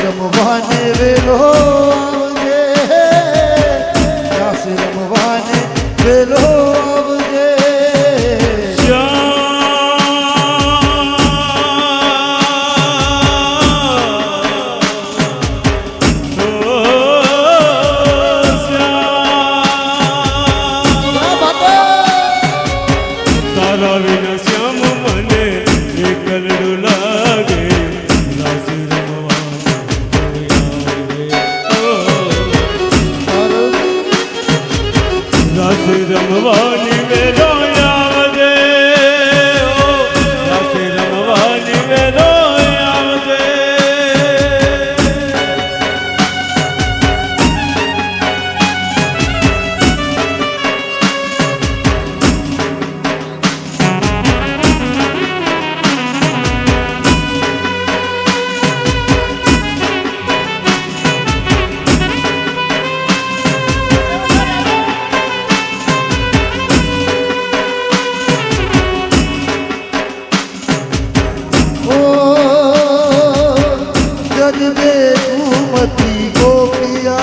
રમવાને વેલો આવજે, રાસ રમવાને વેલો આવજે. રમવાની વેલો આવજે, રાસ રમવાની વેલો આવજે. गजबे घूमती गोपियाँ,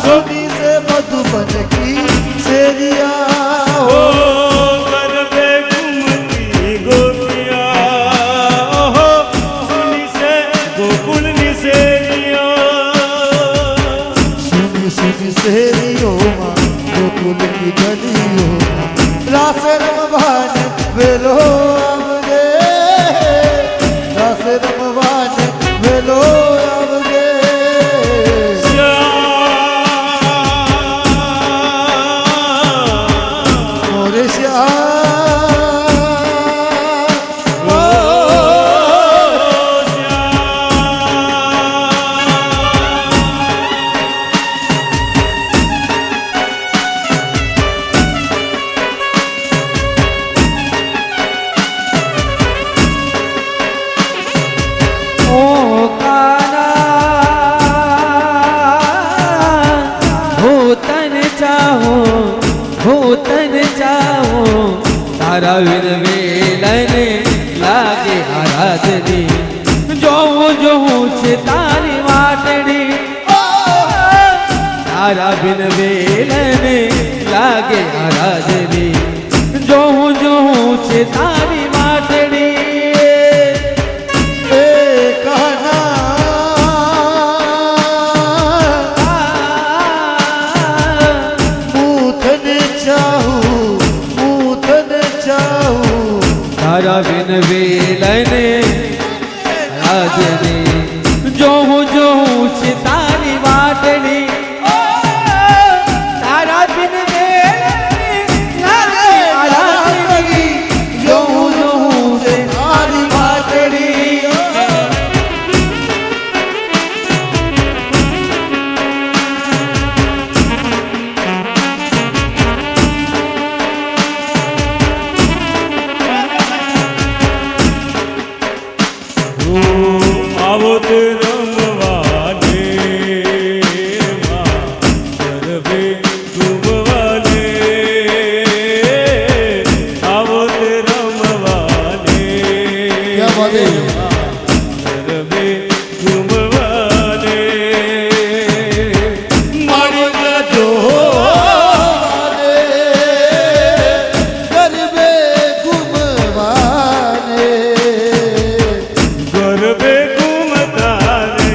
सोनी से मधुबन की सेरिया. ओ गजबे घूमती गोपियाँ, ओहो सोनी से गोकुलની શેરીઓ. सुनी सुनी सेरियों गोकुल की गलियों, रास रमवाने वेलो आवजे, रास रमवाने वेलो आवजे. मोरे श्याम, ओ તારા વીર વેલને લાગે આરાધની, જોઉં જોઉં છે તારી વાટડી. તારા બિન વેલને લાગે આરાધની, જોઉં જોઉં છે તારી વાટડી. તારા બિન વેલને રાજની, જોઉં જોઉં છે તારી વાટડી. તારા બિન વેલને રાજની, જોઉં જોઉં છે તારી વાટડી. આવો તે રમવાને ગરબે ઘૂમવાને, આવો તે રમવાને ગરબે ઘૂમવાને. મારી ગજો ગરબે ઘૂમવાને, ગરબે ઘૂમતા રે,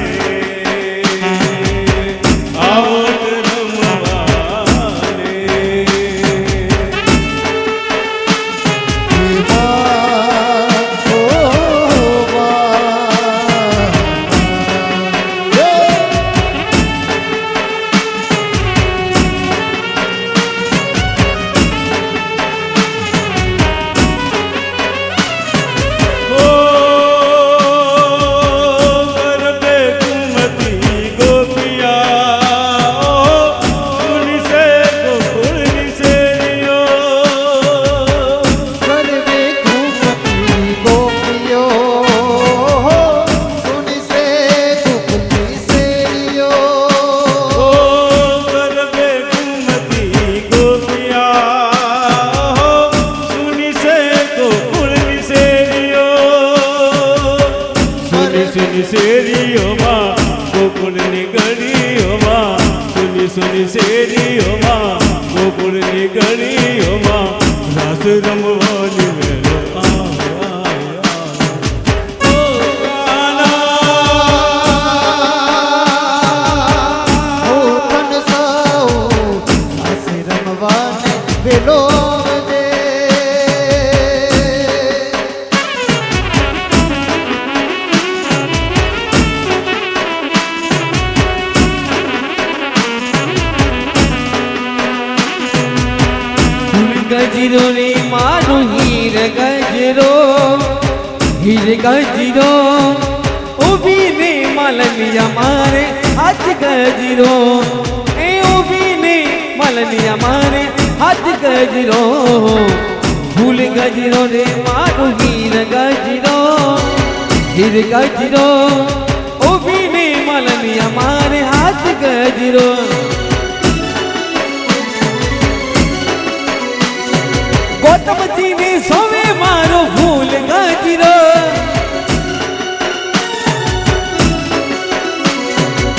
આવો તે રમવાને. ઓ સુની શેરીઓમાં ગોકુળની ગલીઓમાં સુની શેરીઓમાં ગોકુળની ગલીઓમાં રાસ રમવાની વેળો હો તન સૌ રાસ રમવાને વેલો જે ગજરો રે મારો હીર ગજરો ઊભી ને માલનિયા મારે હાથ ગજરો એ ઊભી ને માલનિયા મારે હાથ ગજરો ફૂલ ગજરો રે મારો હીર ગજરો ઊભી ને માલનિયા મારે હાથ ગજરો ગૌતમજી ને સોવે મારો ફૂલ ગજરો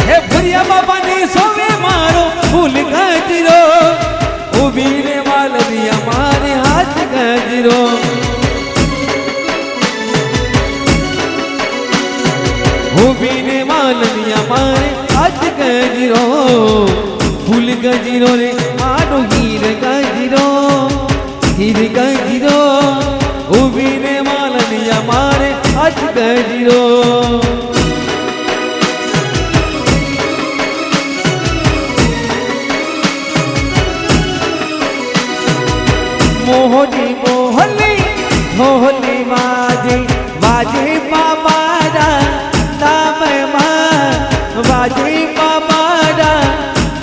હે ભરિયા બાબા ને સોવે મારો ફૂલ ગજરો ઊભી રે માલવિયા મારે હાથ ગજરો ઊભી ને માલવિયા મારે હાથ ગજરો ફૂલ ગજરો રે મારો હીર ગજરો ઊભી ને માલનિયા મારે હાથ ગજરો મોહની મોહલી વાજે બાબારા ધામમાં વાજે બાબારા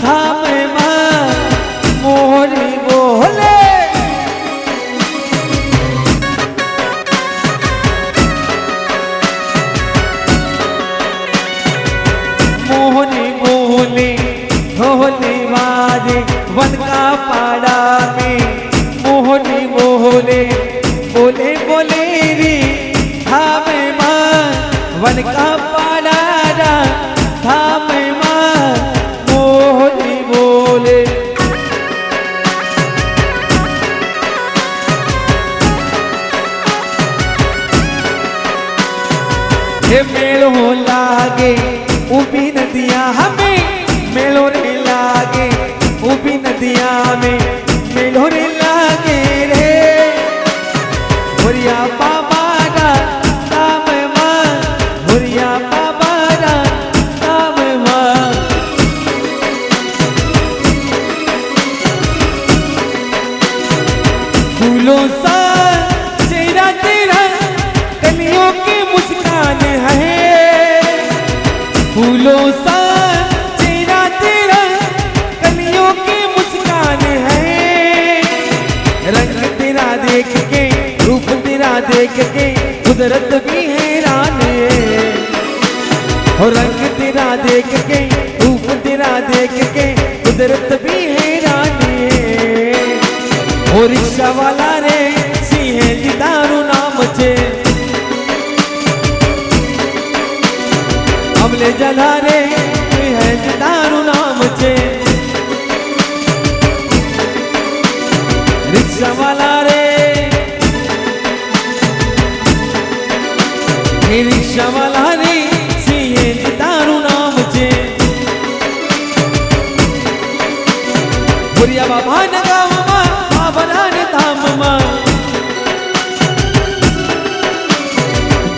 ધામમાં મોહની મોહલે ढोली बाजे वन का पाड़ा में मोहनी मोहले बोले बोले रे थामे माँ वन का पाड़ा थामे माँ मोहनी बोले हे मेलो लागे उभी नदियाँ हमें मेलो रे लागे उभी नदियाँ में मेलो रे लागे रे भोरिया बाबा नाम माँ भोरिया बाबा नाम माँ फूलों सा चेहरा तेरा कलियों की मुस्कान है फूलों सा चेहरा तेरा कलियों की मुस्कान है रंग तेरा देख के रूप तेरा देख के कुदरत भी हैरान है और रंग तेरा देख के रूप तेरा देख के कुदरत भी हैरान है और रिक्शा वाला रे सिंह दारू नाम छे हमले जला रे है दारू नाम छे रिक्शा वाला रे रिक्शा वाला रे सिंह दारू नाम छे भोरिया बाबा न गाँव में बाबा ने धाम में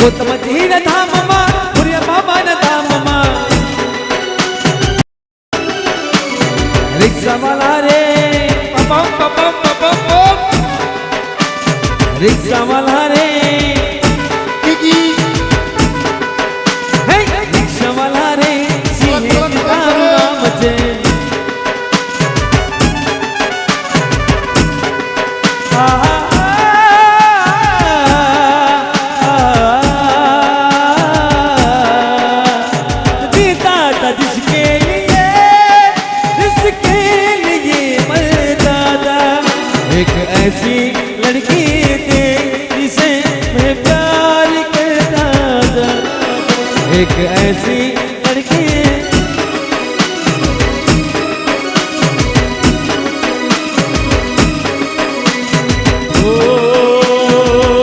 गौतमजी न धाम में भोरिया बाबा न धाम में रिक्शा वाला रे रिक्शा वाला रे रिक्शा वाला रे सिंह दारू नाम छे एक ऐसी लड़की है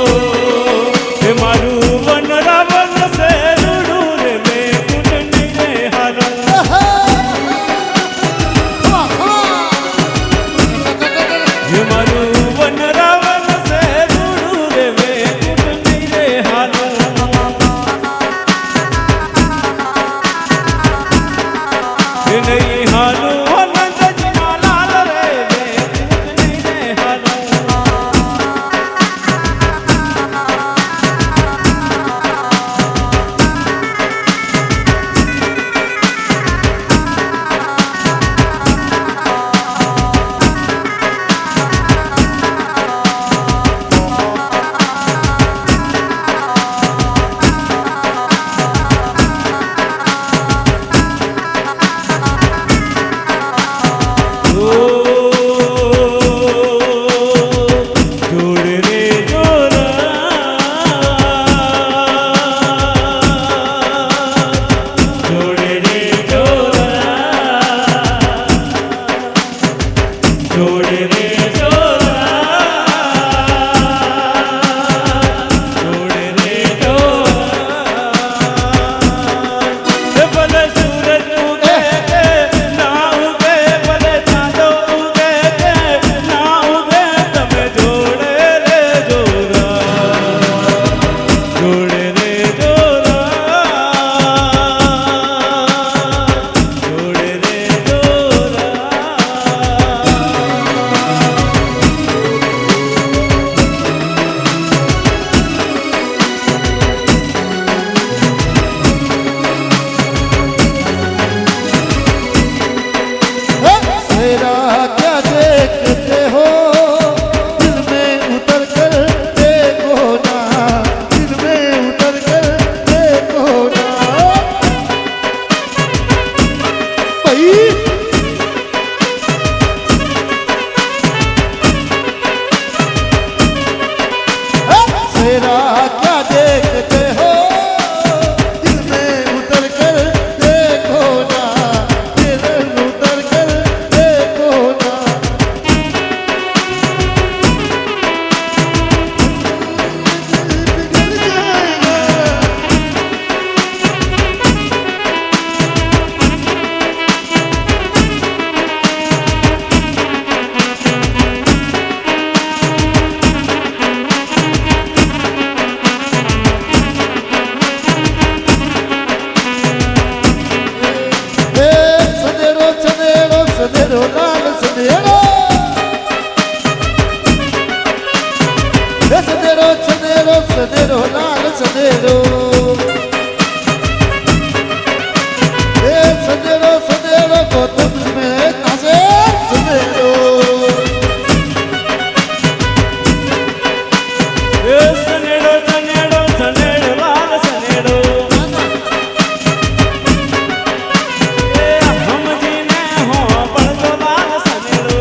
हे मारू वन रावण से रूडूर में कुटनी रे हारो हे मारू वन रावण से रूडूर में कुटनी रे हारो हे नहीं हारो अनंत जमालाल रे में कुटनी रे हारो जोड़ रे जोरा जोड़ रे जोरा जोड़ रे जोरा जोड़ रे जोरा भले सूरज उगे ना उगे भले चांदो उगे ना उगे तमे जोड़े रे जोरा जोड़े रे जोरा जोड़े रे जोरा मेरा क्या देखते हो दिल में उतर कर देखो ना दिल में उतर कर देखो ना भाई मेरा क्या देखते हो दिल में उतर कर देखो ना दिल में उतर कर देखो ना बिगड़ जाएगा सनेरो सनेरो सनेरो लाल सनेरो सनेरो सनेरो सनेरो लाल सनेरो सनेरो सनेरो को तुझमें नाचे सनेरो सनेड़ो सनेड़ो सनेड़ो लाल सनेड़ो हम जीने हो पड़तो लाल सनेड़ो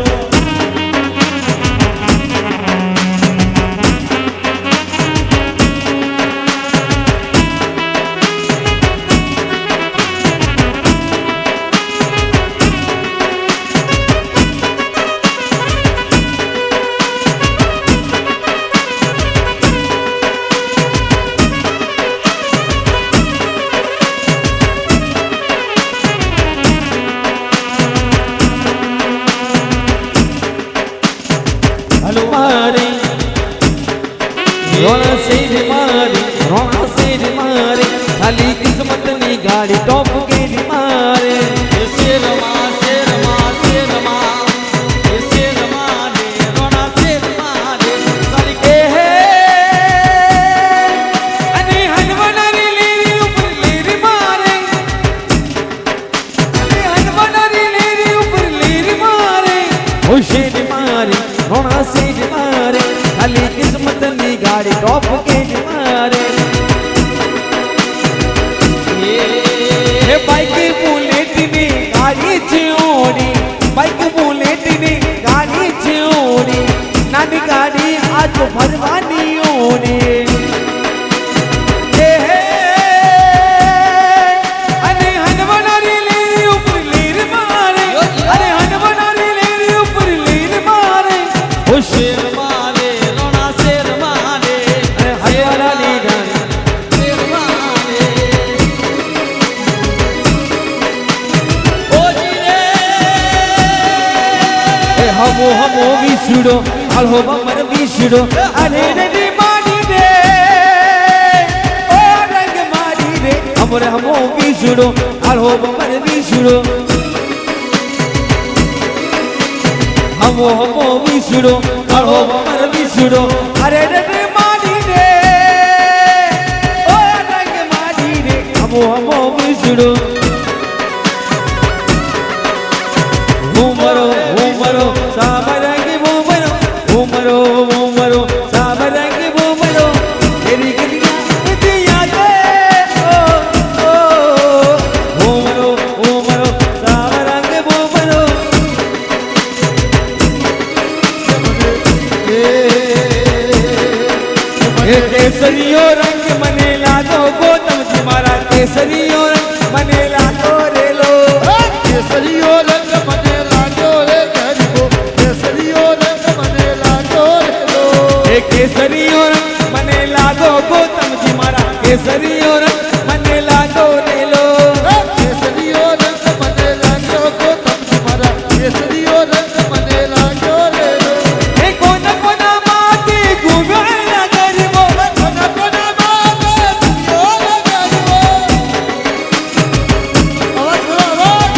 हेलो मारे रोना से रे मारे रोना से रे मारे खाली किस्मत नी गाड़ी टॉप के री मारे शेरमा शेरमा शेरमा शेरमा रे रोना शेरमा रे साली ए हे अने हनवना रे लेरी ऊपर लेरी मारे अने हनवना रे लेरी ऊपर लेरी मारे ओ शेर मारे रोना से रे मारे खाली किस्मत नी गाड़ी टॉप के री मारे हे હમો વિસડો આલ્હો બમર વિસડો અરે રે માડી રે ઓ રંગ માડી રે અમર હમો વિસડો આલ્હો બમર વિસડો હમો વિસડો આલ્હો બમર વિસડો અરે રે માડી રે ઓ રંગ માડી રે હમો વિસડો ઉમરો સાબરંગી ઉમરો સાબરંગી ઉમરો તેરી ગલિયા દિયા દે ઉમરો સાબરંગી ઉમરો એ કેસરીયો રંગ મને લાગો ગોતમજી મારા કેસરીયો રંગ મને લાગો રેલો કેસરીયો રંગ મને લાગ્યો રે ગરીબો કેસરીયો રંગ મને લાગ્યો રે લો એ કેસરીયો રંગ મને લાગો ગોતમજી મારા કેસરીયો રંગ મને લાગો રેલો કેસરીયો રંગ મને લાગ્યો ગોતમજી મારા કેસરીયો રંગ મને લાગ્યો રે લો એ કોના કોના માથે ગુવેલા ગરીબો કોના કોના માથે ગુવ્યો રે ગરીબો અવાજ કરો અવાજ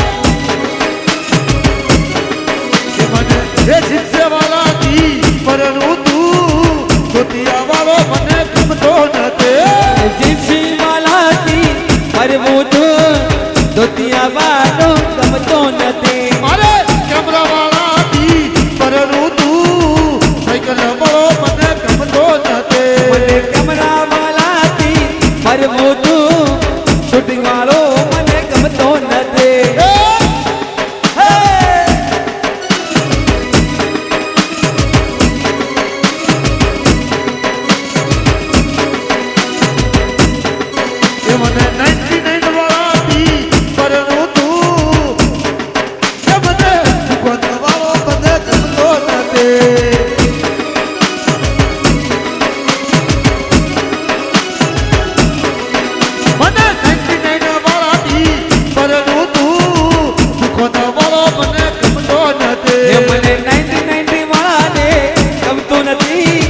કે મને એ જીતસે વાલા દી પરનું તું જોતિયા વાળો મને ગમતો નથી જીસી માલાતી પરમોતો દોતિયા વાળો ગમતો નથી મારે કેમરા વાળા દી પરનું તું સાયકલ વાળો મને ગમતો નથી મને કેમેરા વાળાથી પરમોતો શૂટિંગ વાળો મને ગમતો નથી હે એ મને 99 વાળા દી પરનું તું કે મને દુકાન વાળો મને ગમતો નથી મને 99 વાળા દી પરનું તું દુકાન વાળો મને ગમતો એ નથી મને 90 વાળાને ગમતો નથી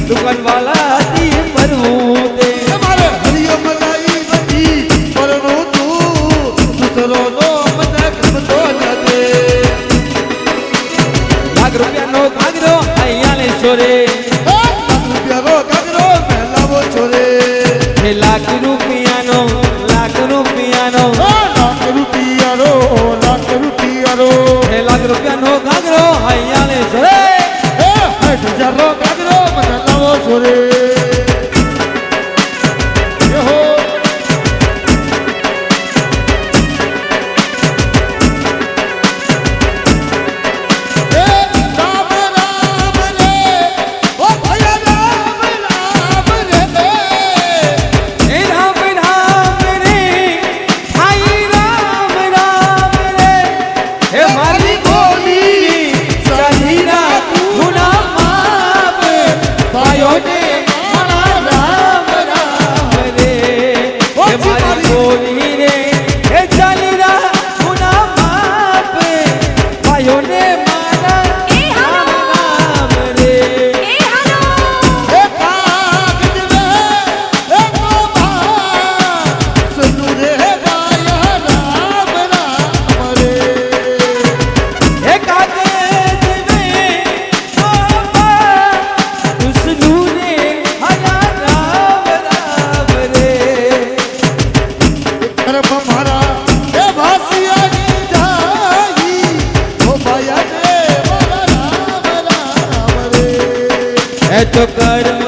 દુકાન વાળાથી ભરવું તે મારે હરિયો મલાઈ બધી પરનું તું દૂસરો નો મને ગમતો નથી લાખ રૂપિયાનો ઘાઘરો અહીંયા લે છોરે રૂપિયાનો ઘાઘરો પહેલાવો છોરે એ લાખ રૂપિયાનો લાખ રૂપિયાનો એ લાખ રૂપિયાનો ઘાઘરો અહીંયા લે છોરે 60,000 નો ઘાઘરો મને લાવો છોરે એહો એ રામ રામ રે ઓ ભયા રામ રે એ રામ રામ રે ભાઈ રામ રામ રે હે મારી ગોલી ચાલીના ગુના માપ ભાઈઓ ને મારા રામ રામ રે હે મારી ગોલી રે હે ચાલીના ગુના માપ ભાઈઓ ને મારા રામ રામ રે એ કાગજ રે એ ગોબા સુનુ રે બાયા રામ રામ રે એ કાગજ મે બાબા ઉસનુ રે હયા રામ રામ રે કર્મ મારા એ ભાસિયાની જાઈ ઓ બાયા રે મારા રામ રામ રે એ તો કર્મ